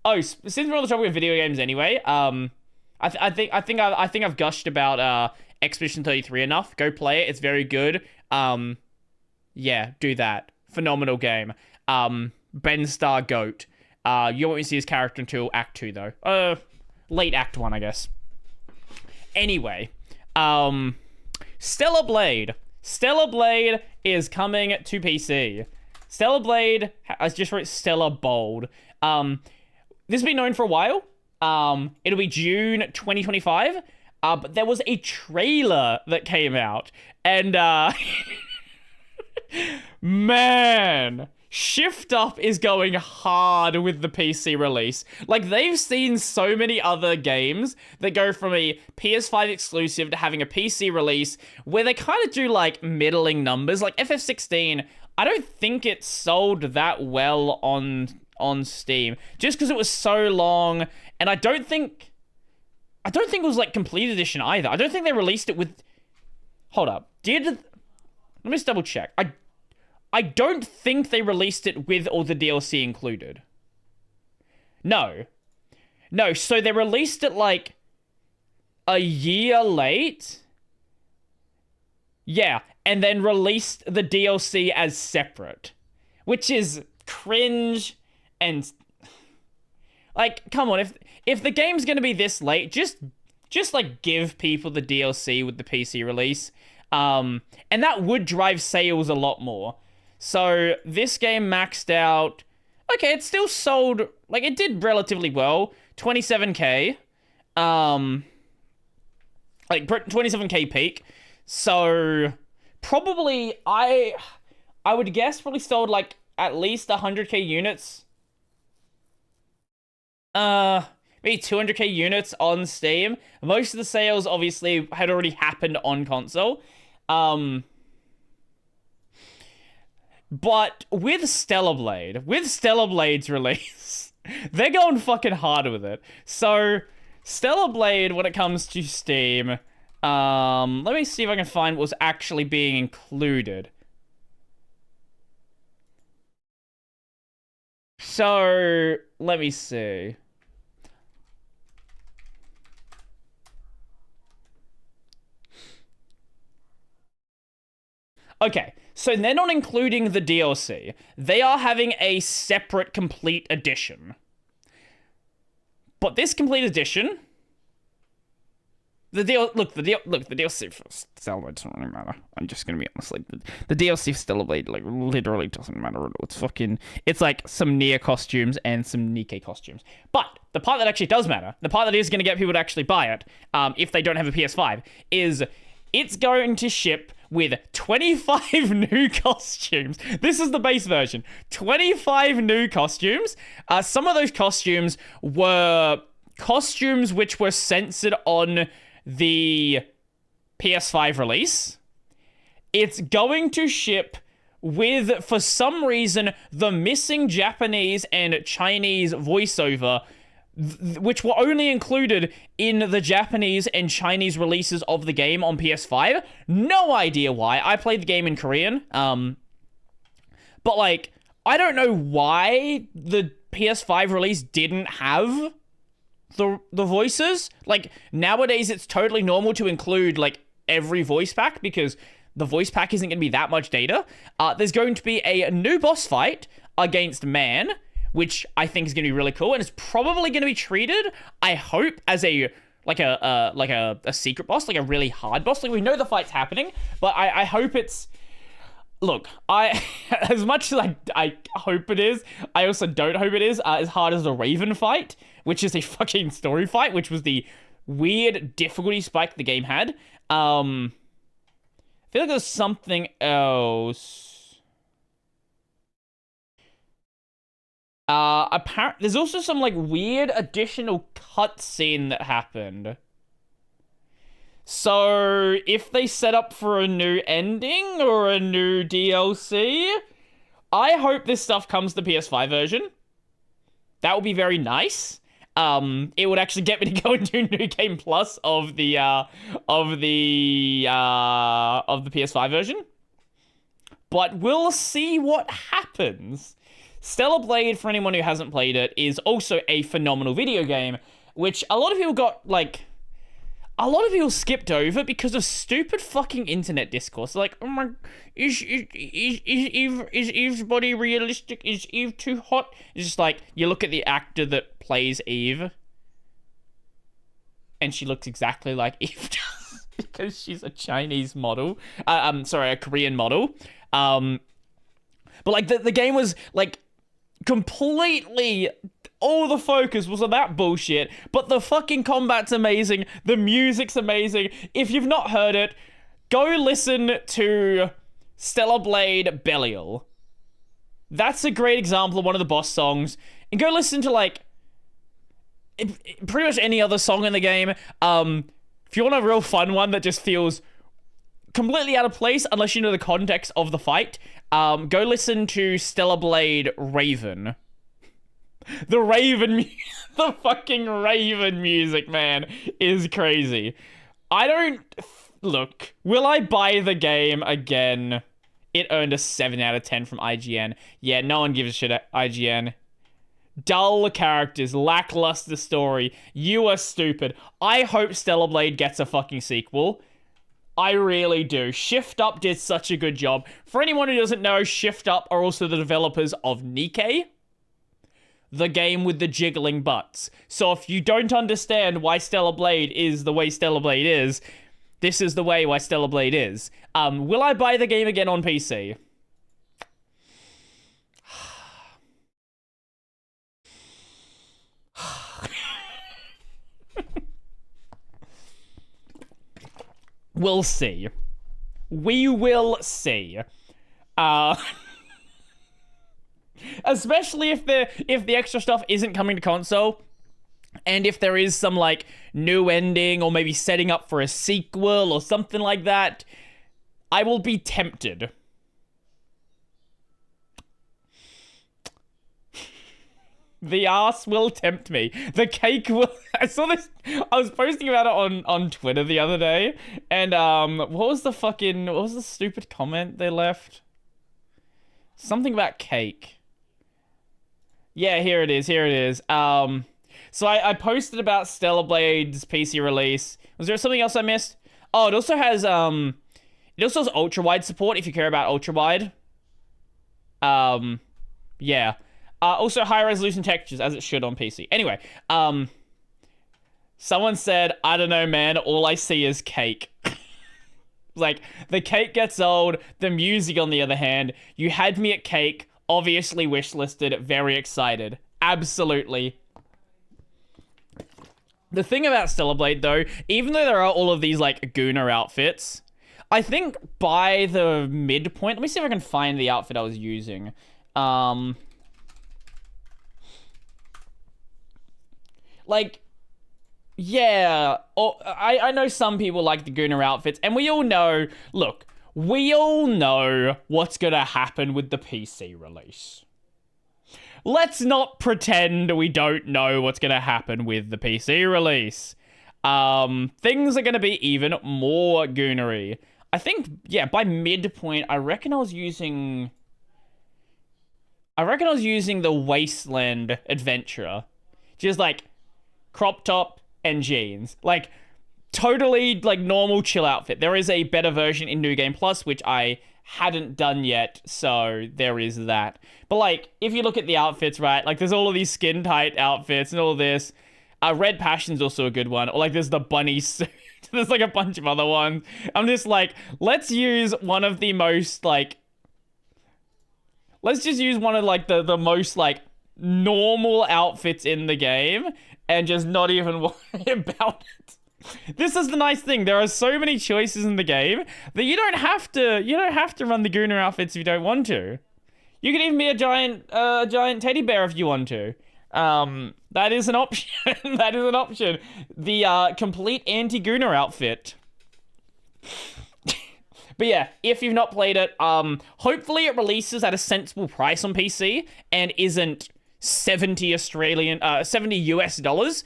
Oh, since we're on the topic of video games anyway, I think I've gushed about Expedition 33 enough. Go play it. It's very good. Yeah, do that. Phenomenal game. Ben Star Goat. You won't see his character until Act 2 though. Late Act 1, I guess. Anyway, Stellar Blade. Stellar Blade is coming to PC. Stellar Blade, I just wrote Stellar Bold. This has been known for a while. It'll be June 2025. But there was a trailer that came out. And, man, Shift Up is going hard with the PC release. Like, they've seen so many other games that go from a PS5 exclusive to having a PC release where they kind of do, like, middling numbers. Like, FF16, I don't think it sold that well on Steam. Just because it was so long, and I don't think it was, like, complete edition either. I don't think they released it with... Hold up. Let me just double check. I don't think they released it with all the DLC included. No, so they released it, like, a year late? Yeah, and then released the DLC as separate. Which is cringe and... Like, come on, if the game's gonna be this late, just like, give people the DLC with the PC release. And that would drive sales a lot more. So, this game maxed out... Okay, it still sold... Like, it did relatively well. 27k. Like, 27k peak. So, probably, I would guess probably sold, like, at least 100k units. Maybe 200k units on Steam. Most of the sales, obviously, had already happened on console. But with Stellar Blade's release, they're going fucking hard with it. So, Stellar Blade, when it comes to Steam, let me see if I can find what was actually being included. So, let me see. Okay, so they're not including the DLC. They are having a separate complete edition. But this complete edition... The DLC for Stellar Blade doesn't really matter. I'm just gonna be honest. Like, the DLC for Stellar Blade, like, literally doesn't matter at all. It's like some Nier costumes and some Nikke costumes. But the part that actually does matter, the part that is gonna get people to actually buy it, if they don't have a PS5, is it's going to ship with 25 new costumes. This is the base version. 25 new costumes. Some of those costumes were costumes which were censored on the PS5 release. It's going to ship with, for some reason, the missing Japanese and Chinese voiceover, which were only included in the Japanese and Chinese releases of the game on PS5. No idea why. I played the game in Korean. But, like, I don't know why the PS5 release didn't have the voices. Like, nowadays it's totally normal to include, like, every voice pack because the voice pack isn't going to be that much data. There's going to be a new boss fight against Man, which I think is going to be really cool, and it's probably going to be treated, I hope, as a secret boss, like a really hard boss. Like, we know the fight's happening, but I hope it's... Look, as much as I hope it is, I also don't hope it is as hard as the Raven fight, which is a fucking story fight, which was the weird difficulty spike the game had. I feel like there's something else. There's also some, like, weird additional cutscene that happened. So, if they set up for a new ending or a new DLC, I hope this stuff comes to the PS5 version. That would be very nice. It would actually get me to go and do New Game Plus of the PS5 version. But we'll see what happens. Stellar Blade, for anyone who hasn't played it, is also a phenomenal video game, which a lot of people skipped over because of stupid fucking internet discourse. Like, oh my, is Eve's body realistic? Is Eve too hot? It's just like, you look at the actor that plays Eve, and she looks exactly like Eve does because she's a Chinese model. A Korean model. But like the game was like completely, all the focus was on that bullshit, but the fucking combat's amazing, the music's amazing. If you've not heard it, go listen to Stellar Blade Belial. That's a great example of one of the boss songs. And go listen to like pretty much any other song in the game. If you want a real fun one that just feels completely out of place unless you know the context of the fight, go listen to Stellar Blade Raven. The fucking Raven music, man, is crazy. Look, will I buy the game again? It earned a 7 out of 10 from IGN. Yeah, no one gives a shit at IGN. Dull characters, lackluster story. You are stupid. I hope Stellar Blade gets a fucking sequel. I really do. Shift Up did such a good job. For anyone who doesn't know, Shift Up are also the developers of Nikke, the game with the jiggling butts. So if you don't understand why Stellar Blade is the way Stellar Blade is, this is the way why Stellar Blade is. Will I buy the game again on PC? We'll see. We will see. Especially if the extra stuff isn't coming to console, and if there is some like new ending or maybe setting up for a sequel or something like that, I will be tempted. The ass will tempt me. The cake will... I saw this... I was posting about it on Twitter the other day. And, what was the stupid comment they left? Something about cake. Yeah, here it is. So I posted about Stellar Blade's PC release. Was there something else I missed? Oh, it also has ultra-wide support if you care about ultra-wide. Yeah. Also high-resolution textures, as it should on PC. Anyway, someone said, I don't know, man, all I see is cake. Like, the cake gets old, the music, on the other hand, you had me at cake, obviously wishlisted, very excited. Absolutely. The thing about Stellar Blade, though, even though there are all of these, like, Gooner outfits, I think by the midpoint... Let me see if I can find the outfit I was using. Like, yeah, I know some people like the Gooner outfits, and we all know, look, we all know what's gonna happen with the PC release. Let's not pretend we don't know what's gonna happen with the PC release. Things are gonna be even more Goonery. I think, yeah, by midpoint, I reckon I was using the Wasteland Adventurer. Just like crop top and jeans. Like, totally, like, normal chill outfit. There is a better version in New Game Plus, which I hadn't done yet, so there is that. But, like, if you look at the outfits, right, like, there's all of these skin-tight outfits and all this. Red Passion's also a good one. Or, like, there's the bunny suit. There's, like, a bunch of other ones. I'm just like, let's use one of the most, like... Let's just use one of, like, the most, like, normal outfits in the game and just not even worry about it. This is the nice thing. There are so many choices in the game that you don't have to run the Gooner outfits if you don't want to. You can even be a giant teddy bear if you want to. That is an option. That is an option. The complete anti-Gooner outfit. But yeah, if you've not played it, hopefully it releases at a sensible price on PC and isn't $70 US dollars,